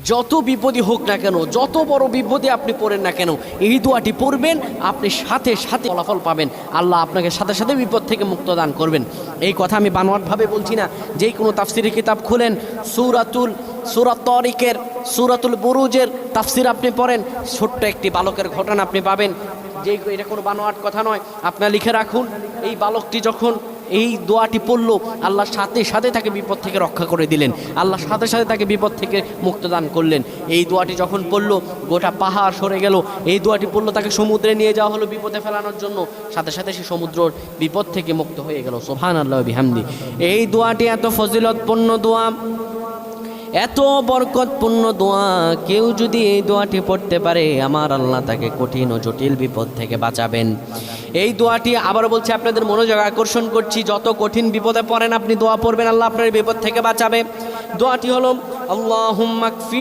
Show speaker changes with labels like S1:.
S1: যত বিপদই হোক না কেন, যত বড় বিপদে আপনি পড়েন না কেন, এই দোয়াটি পড়বেন, আপনি সাথে সাথে ফলাফল পাবেন। আল্লাহ আপনাকে সাথে সাথে বিপদ থেকে মুক্ত দান করবেন। এই কথা আমি বানোয়াটভাবে বলছি না। যেই কোনো তাফসিরি কিতাব খুলেন, সূরা তারিকের, সূরাতুল বুরুজের তাফসির আপনি পড়েন, ছোট্ট একটি বালকের ঘটনা আপনি পাবেন। যে এটা কোনো বানোয়াট কথা নয়, আপনার লিখে রাখুন। এই বালকটি যখন এই দোয়াটি পড়ল, আল্লাহ সাথে সাথে তাকে বিপদ থেকে রক্ষা করে দিলেন, আল্লাহ সাথে সাথে তাকে বিপদ থেকে মুক্ত দান করলেন। এই দোয়াটি যখন পড়ল, গোটা পাহাড় সরে গেল। এই দোয়াটি পড়ল, তাকে সমুদ্রে নিয়ে যাওয়া হলো বিপদে ফেলানোর জন্য, সাথে সাথে সে সমুদ্রের বিপদ থেকে মুক্ত হয়ে গেল। সুবহানাল্লাহ বিহামদি। এই দোয়াটি এত ফজিলতপূর্ণ দোয়া, এত বরকতপূর্ণ দোয়া, কেউ যদি এই দোয়াটি পড়তে পারে, আমার আল্লাহ তাকে কঠিন ও জটিল বিপদ থেকে বাঁচাবেন। এই দোয়াটি আবার বলছি, আপনাদের মনোযোগ আকর্ষণ করছি, যত কঠিন বিপদে পড়েন আপনি দোয়া পড়বেন, আল্লাহ আপনার বিপদ থেকে বাঁচাবে। দোয়াটি হলো আল্লাহুম্মা